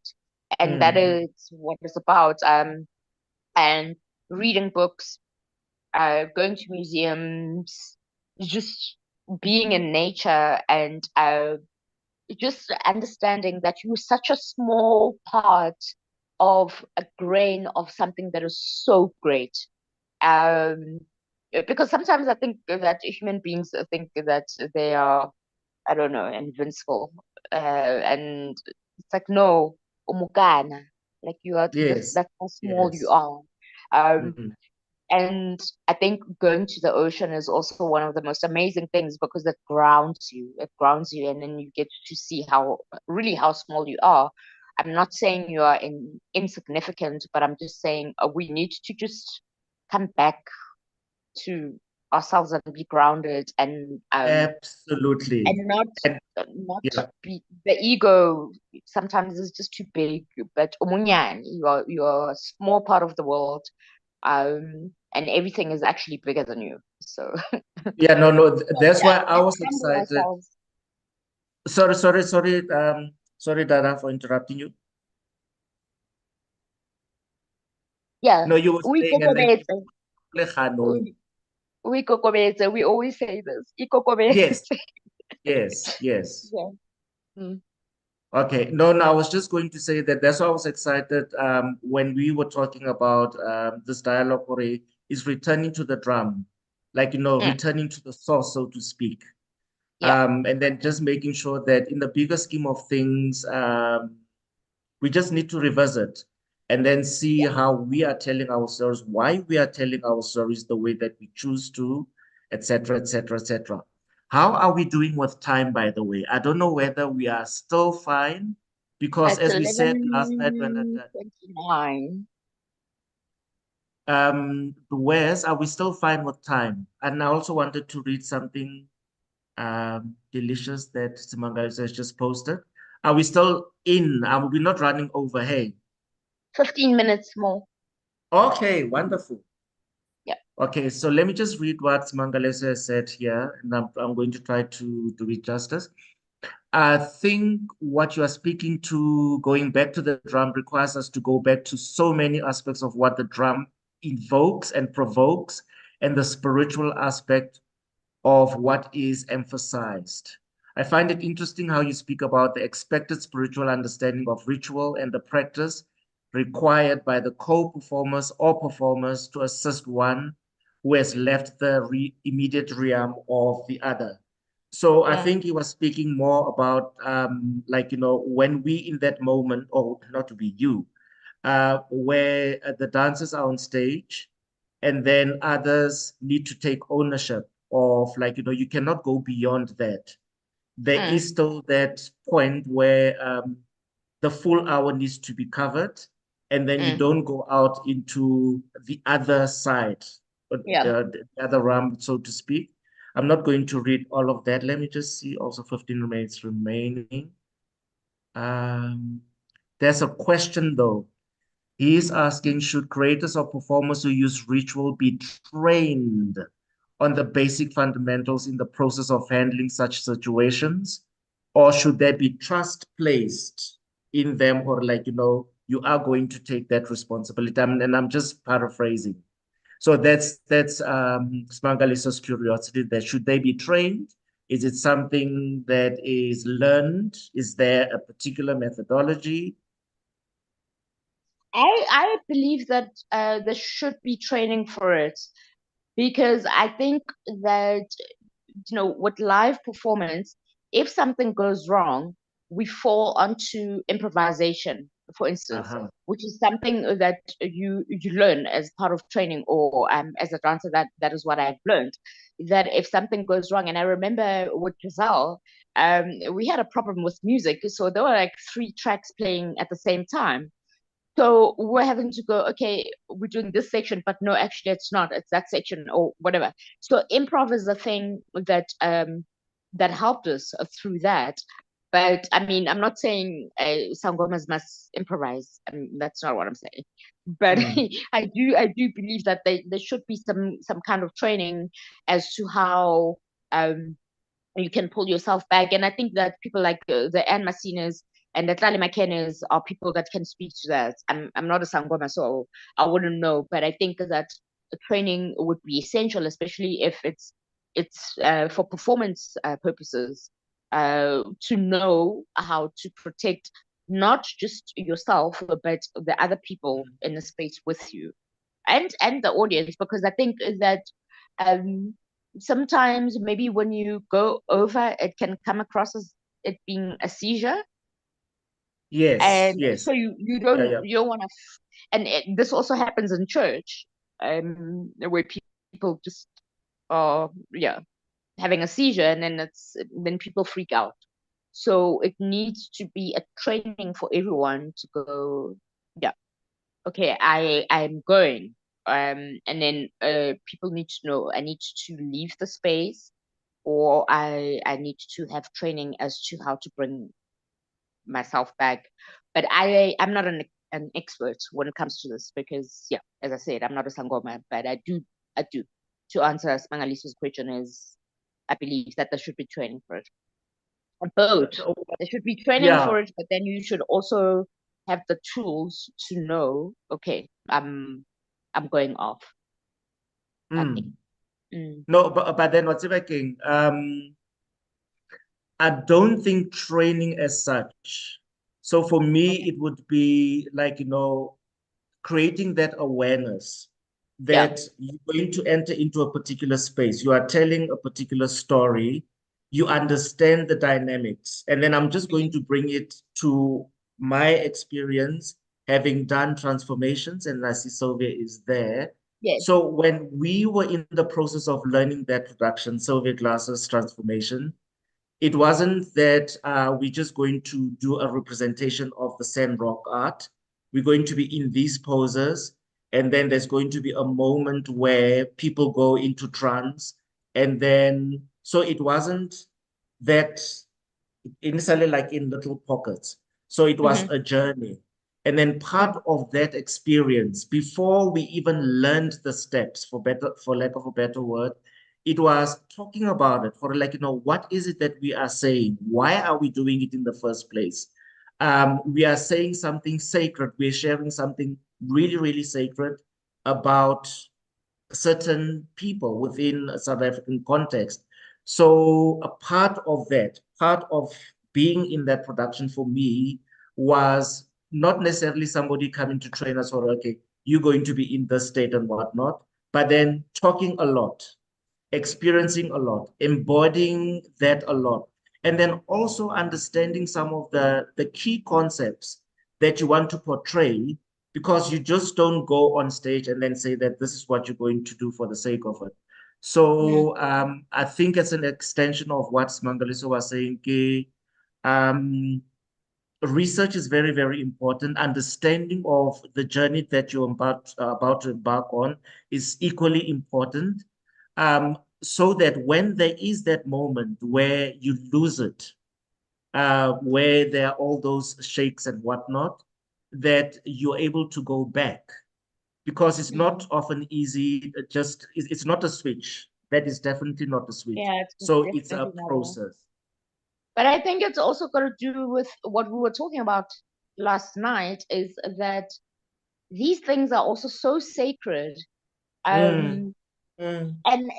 And that mm. is what it's about. And reading books, going to museums, just being in nature, and just understanding that you're such a small part of a grain of something that is so great. Um, because sometimes I think that human beings think that they are, I don't know, invincible. And it's like, no, umukana, like you are this, Yes, that's how small you yes. are. Um, Mm. and I think going to the ocean is also one of the most amazing things because it grounds you. It grounds you, and then you get to see how really how small you are. I'm not saying you are insignificant, but I'm just saying we need to just come back to ourselves and be grounded, Absolutely. and not And not yeah, be the ego. Sometimes is just too big, but umunyan, you are a small part of the world, and everything is actually bigger than you. So yeah, no, no, that's yeah, why I let's was humble excited. ourselves. Sorry, Dada, for interrupting you. Yeah, No, you were we saying, and then you kokobetse. play Hanoi. We kokobetse. We always say this. Yes, Ikokobetse. yes, yes. Yeah. Mm. Okay, no, no, I was just going to say that that's why I was excited when we were talking about this dialogue or is returning to the drum, like, Mm. returning to the source, so to speak. Yeah. And then just making sure that in the bigger scheme of things, we just need to revisit and then see Yeah. how we are telling our stories, why we are telling our stories the way that we choose to, etc., etc., etc. How are we doing with time, by the way? I don't know whether we are still fine, because It's as we said last night when 11:29. Wes, are we still fine with time? And I also wanted to read something delicious that Simanga has just posted. Are we still in? Are we not running over? Hey. 15 minutes more. Okay, wonderful. Yeah. Okay, so let me just read what Mangalesa has said here, and I'm going to try to do it justice. I think what you are speaking to, going back to the drum, requires us to go back to so many aspects of what the drum invokes and provokes, and the spiritual aspect of what is emphasized. I find it interesting how you speak about the expected spiritual understanding of ritual and the practice required by the co-performers or performers to assist one who has left the immediate realm of the other. So I Mm. think he was speaking more about like, when we in that moment, or not we, you, where the dancers are on stage and then others need to take ownership of, like, you cannot go beyond that. There Mm. is still that point where the full hour needs to be covered, and then you Mm. don't go out into the other side, Yeah. the other realm, so to speak. I'm not going to read all of that. Let me just see. Also 15 minutes remaining. Um, there's a question though. He is asking, should creators or performers who use ritual be trained on the basic fundamentals in the process of handling such situations? Or should there be trust placed in them, or like, you are going to take that responsibility? And I'm just paraphrasing. So that's Smangalisa's curiosity, that should they be trained? Is it something that is learned? Is there a particular methodology? I believe that there should be training for it, because I think that, with live performance, if something goes wrong, we fall onto improvisation, for instance, Uh-huh. which is something that you learn as part of training, or as a dancer, that is what I've learned. That if something goes wrong, and I remember with Giselle, we had a problem with music, so there were like three tracks playing at the same time. So we're having to go, okay, we're doing this section, but no, actually it's not. It's that section or whatever. So improv is the thing that helped us through that. But I mean, I'm not saying sangomas must improvise. I mean, that's not what I'm saying. But Mm. I do believe that there should be some kind of training as to how um you can pull yourself back. And I think that people like the Anne Masinas and the Tlali McKennas are people that can speak to that. I'm not a Sangoma, so I wouldn't know, but I think that training would be essential, especially if it's for performance purposes, to know how to protect not just yourself, but the other people in the space with you, and the audience, because I think that um sometimes maybe when you go over, it can come across as it being a seizure. Yes, And yes. so you Yeah, don't yeah. you don't want to, this also happens in church, where people just are, yeah, having a seizure, and then people freak out. So it needs to be a training for everyone to go, yeah, okay, I'm going. And then people need to know I need to leave the space, or I need to have training as to how to bring myself back. But I'm not an expert when it comes to this, because yeah, as I said, I'm not a sangoma, but I do. To answer Mangalisa's question is, I believe that there should be training for it. A boat. Oh, There should be training yeah. for it, but then you should also have the tools to know, okay, I'm going off, I think. Mm. Mm. No, but then what's if I can? I don't think training as such. So for me, Okay. it would be like, creating that awareness Yeah. that you're going to enter into a particular space. You are telling a particular story. You understand the dynamics. And then I'm just going Mm. to bring it to my experience, having done transformations, and I see Sylvia is there. Yes. So when we were in the process of learning that production, Sylvia Glass's transformation, it wasn't that we're just going to do a representation of the sand rock art. We're going to be in these poses, and then there's going to be a moment where people go into trance. And then, so it wasn't that initially like in little pockets. So it was Hmm. a journey. And then Mm. part of that experience, before we even learned the steps, for lack of a better word, it was talking about it for like, what is it that we are saying? Why are we doing it in the first place? We are saying something sacred. We're sharing something really, really sacred about certain people within a South African context. So a part of that, part of being in that production for me was not necessarily somebody coming to train us or, okay, you're going to be in this state and whatnot, but then talking a lot, experiencing a lot, embodying that a lot, and then also understanding some of the key concepts that you want to portray, because you just don't go on stage and then say that this is what you're going to do for the sake of it. Mm. So I think it's an extension of what Mangaliso was saying. Um, Research is very, very important. Understanding of the journey that you're about to embark on is equally important. So that when there is that moment where you lose it, where there are all those shakes and whatnot, that you're able to go back, because it's not Mm. often easy. It's not a switch. That is definitely not a switch. Yeah, it's So it's a definitely not a. process. But I think it's also got to do with what we were talking about last night, is that these things are also so sacred. Mm, Um, And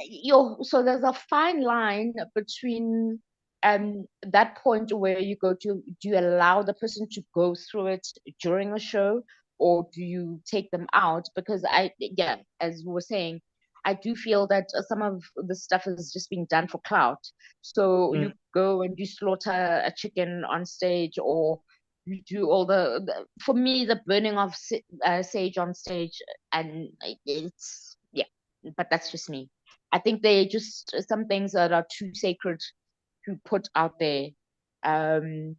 so there's a fine line between that point where you go to, do you allow the person to go through it during the show, or do you take them out? Because yeah, as we were saying, I do feel that some of the stuff is just being done for clout. So you go and you slaughter a chicken on stage, or you do all for me, the burning of sage on stage, and it's, yeah, but that's just me. I think they just some things that are too sacred to put out there. And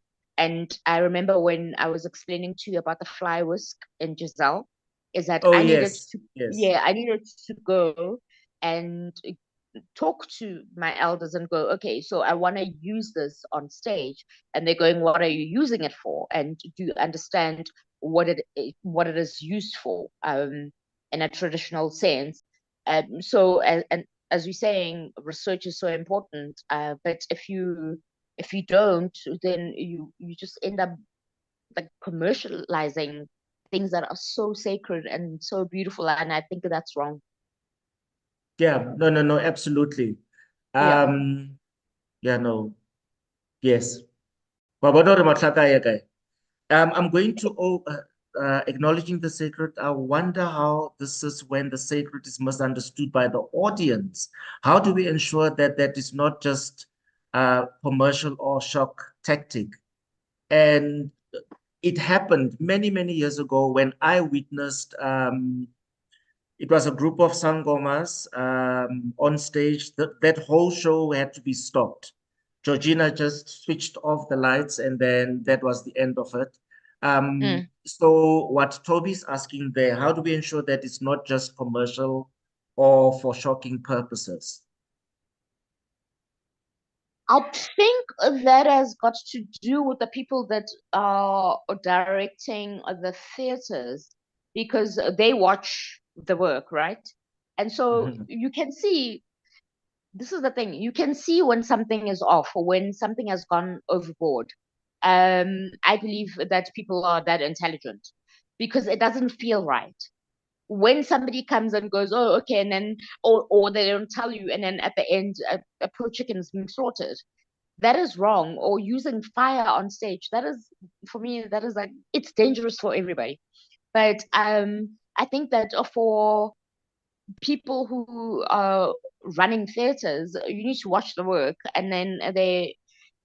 I remember when I was explaining to you about the fly whisk in Giselle, is that Oh, I needed yes, to, yes. yeah, I needed to go and talk to my elders and go, okay, so I want to use this on stage. And they're going, what are you using it for? And do you understand what it is used for, in a traditional sense? So and as you're saying, research is so important. But if you don't, then you just end up like commercializing things that are so sacred and so beautiful, and I think that's wrong. Yeah, no, absolutely. Yeah. Yeah, no, yes. Babonore matlakaya kae. I'm going to acknowledging the sacred. I wonder how this is when the sacred is misunderstood by the audience. How do we ensure that that is not just commercial or shock tactic? And it happened many, many years ago when I witnessed, it was a group of sangomas on stage. That whole show had to be stopped. Georgina just switched off the lights, and then that was the end of it. So what Toby's asking there, how do we ensure that it's not just commercial or for shocking purposes? I think that has got to do with the people that are directing the theaters, because they watch the work, right? And so Mhm. you can see, this is the thing, you can see when something is off or when something has gone overboard. I believe that people are that intelligent because it doesn't feel right when somebody comes and goes, oh, okay, and then, or they don't tell you, and then at the end, a poor chicken is being slaughtered. That is wrong. Or using fire on stage. That is, for me, that is like, it's dangerous for everybody. But I think that for people who are running theaters, you need to watch the work, and then there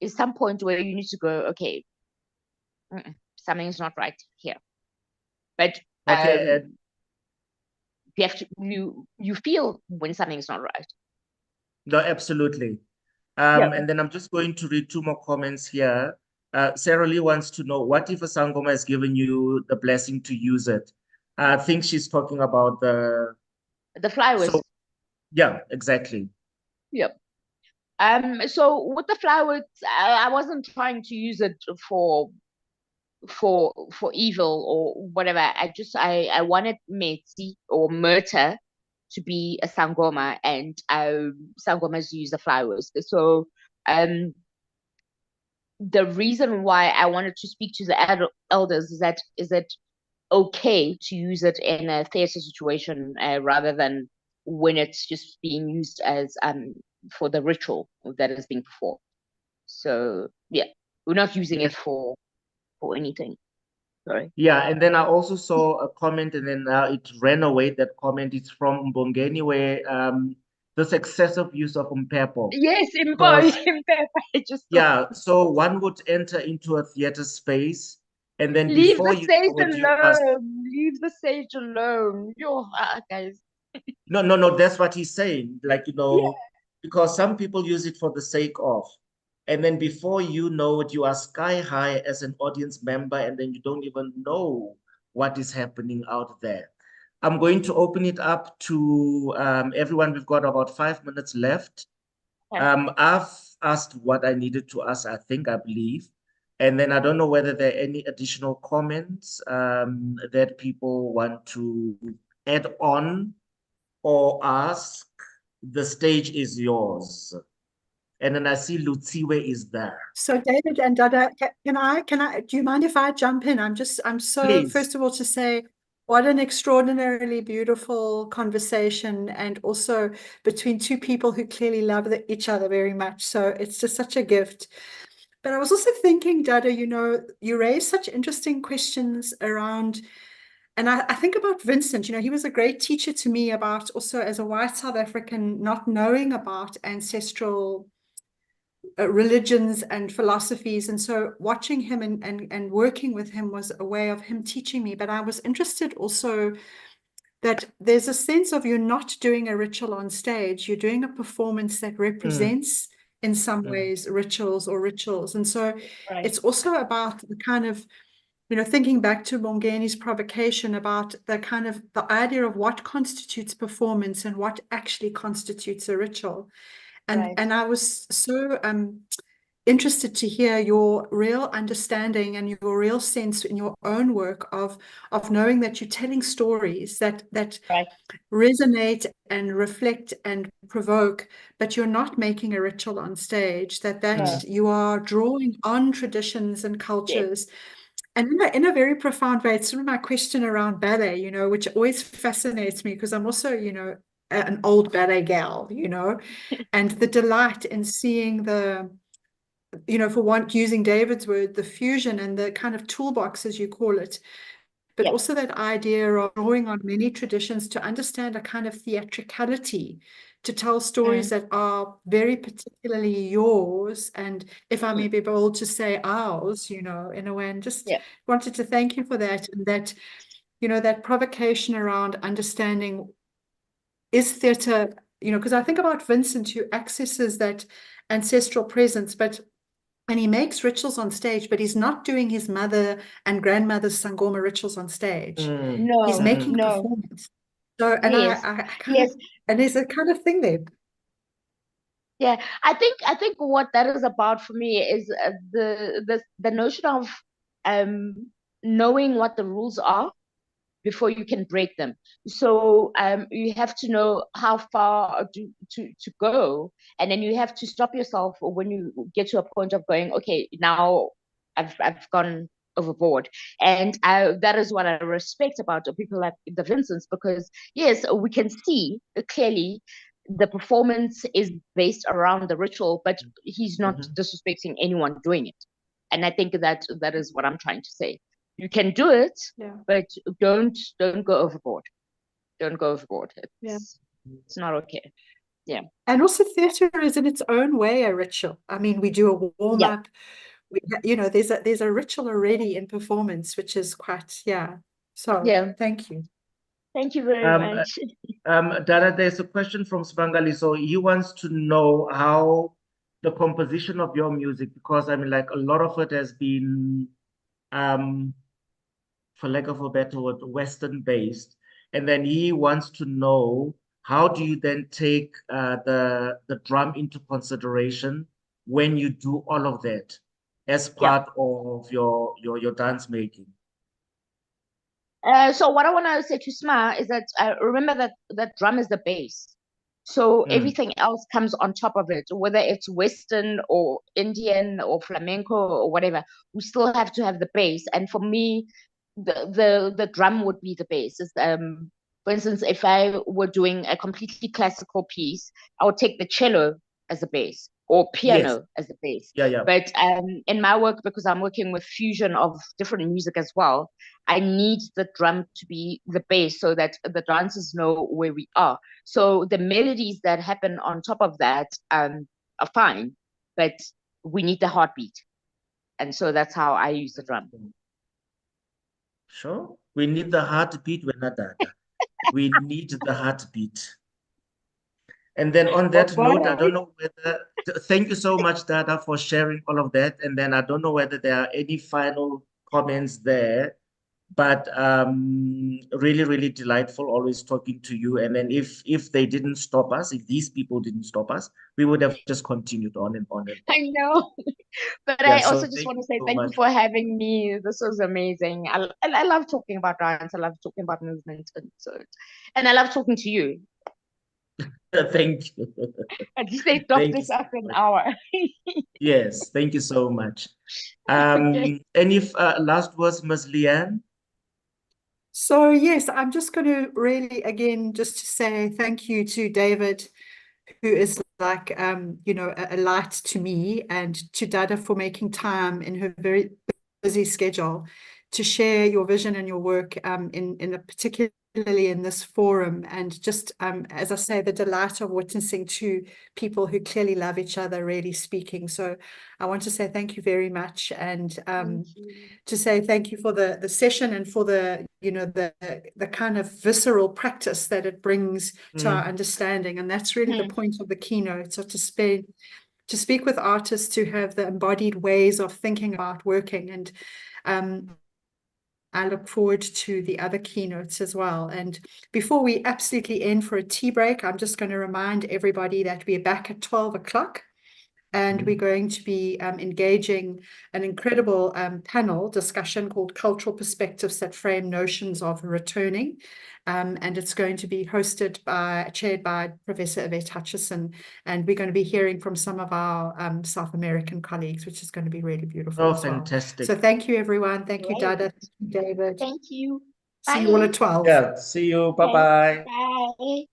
is some point where you need to go, okay, something is not right here. But Okay, you have to you feel when something is not right. no, absolutely. Yeah. And then I'm just going to read two more comments here. Sarah Lee wants to know, what if a Sangoma has given you the blessing to use it? I think she's talking about The fly so whisk. yeah, exactly. Yeah. So with the fly whisk, I wasn't trying to use it for evil or whatever. I wanted Metsi or Murta to be a Sangoma, and Sangomas use the fly whisk. So um the reason why I wanted to speak to the elders is that okay to use it in a theater situation, rather than when it's just being used as for the ritual that is being performed. So yeah, we're not using it for anything. Sorry. Yeah, and then I also saw a comment, and then it ran away. That comment is from Mbongeni, where this excessive use of umpepo, Yes, in both. because I just thought, yeah, so one would enter into a theater space, and then leave before the you sage know it, you are alone. Leave the sage alone. Yo, guys. no, that's what he's saying. Like, Yeah. because some people use it for the sake of, and then before you know it, you are sky high as an audience member, and then you don't even know what is happening out there. I'm going to open it up to everyone. We've got about 5 minutes left. Okay. I've asked what I needed to ask, I believe. And then I don't know whether there are any additional comments that people want to add on or ask. The stage is yours. And then I see Lutsiwe is there. So David and Dada, can I, do you mind if I jump in? I'm so, Please. first of all, to say, What an extraordinarily beautiful conversation, and also between two people who clearly love each other very much. So it's just such a gift. But I was also thinking, Dada, you raised such interesting questions around, and I think about Vincent. He was a great teacher to me about, also as a white South African, not knowing about ancestral religions and philosophies. And so watching him and working with him was a way of him teaching me. But I was interested also that there's a sense of, you're not doing a ritual on stage, you're doing a performance that represents in some ways rituals. And so Right. it's also about the kind of, thinking back to Mongeni's provocation about the idea of what constitutes performance and what actually constitutes a ritual. Right. And I was so interested to hear your real understanding and your real sense in your own work of knowing that you're telling stories that Right. resonate and reflect and provoke, but you're not making a ritual on stage, No. you are drawing on traditions and Yes. cultures. And in a very profound way, it's sort of my question around ballet, which always fascinates me, because I'm also, an old ballet gal, and the delight in seeing for one, using David's word, the fusion and the kind of toolbox, as you call it, but Yep. also that idea of drawing on many traditions to understand a kind of theatricality, to tell stories that are very particularly yours, and if I may be bold to say ours, in a way. And just wanted to thank you for that, and that, that provocation around understanding, is theatre, because I think about Vincent, who accesses that ancestral presence, and he makes rituals on stage, but he's not doing his mother and grandmother's Sangoma rituals on stage. He's making performance. So, and Yes. I kind of, and there's a kind of thing there. Yeah, I think what that is about for me is the notion of knowing what the rules are before you can break them. So you have to know how far to go, and then you have to stop yourself when you get to a point of going, okay, now I've gone overboard. And that is what I respect about people like the Vincents, because yes, we can see clearly the performance is based around the ritual, but he's not disrespecting anyone doing it. And I think that is what I'm trying to say. You can do it, but don't go overboard. Don't go overboard. It's not okay. Yeah. And also theatre is in its own way a ritual. I mean, we do a warm-up. There's a ritual already in performance, which is quite, So thank you. Thank you very much. Dada, there's a question from Spangali. So he wants to know how the composition of your music, because I mean, like, a lot of it has been, for lack of a better word, Western based. And then he wants to know, how do you then take the drum into consideration when you do all of that as part of your dance making? So what I want to say to Sma is that remember that drum is the bass. So everything else comes on top of it, whether it's Western or Indian or flamenco or whatever. We still have to have the bass. And for me, the drum would be the bass. For instance, if I were doing a completely classical piece, I would take the cello as a bass, or piano as a bass. But in my work, because I'm working with fusion of different music as well, I need the drum to be the bass so that the dancers know where we are. So the melodies that happen on top of that are fine, but we need the heartbeat. And so that's how I use the drum. Sure. We need the heartbeat, we're not Dada. We need the heartbeat. And then on that note, I don't know whether, thank you so much, Dada, for sharing all of that. And then I don't know whether there are any final comments there, but really, really delightful always talking to you. And then if they didn't stop us, if these people didn't stop us, we would have just continued on and on and on. I know. But I also just want to say thank you for having me. This was amazing. I love talking about dance. I love talking about movement, and I love talking to you. Thank you. At least they stopped this after an hour. Yes, thank you so much. Any last words, Ms. Leanne? So yes, I'm just going to really, again, just to say thank you to David, who is like, you know, a light to me, and to Dada for making time in her very busy schedule to share your vision and your work particularly in this forum. And just, as I say, the delight of witnessing two people who clearly love each other really speaking. So I want to say thank you very much, and Thank you. to say thank you for the session, and for the, you know, the kind of visceral practice that it brings to our understanding. And that's really the point of the keynote. So to speak with artists who have the embodied ways of thinking about working. And I look forward to the other keynotes as well. And before we absolutely end for a tea break, I'm just going to remind everybody that we're back at 12 o'clock. And we're going to be engaging an incredible panel discussion called Cultural Perspectives that Frame Notions of Returning. And it's going to be chaired by Professor Yvette Hutchison. And we're going to be hearing from some of our South American colleagues, which is going to be really beautiful. Oh, as well. fantastic. So thank you, everyone. Thank you, Dada. Thank you, David. Thank you. See you all at 12. Yeah, see you. Bye-bye. Bye.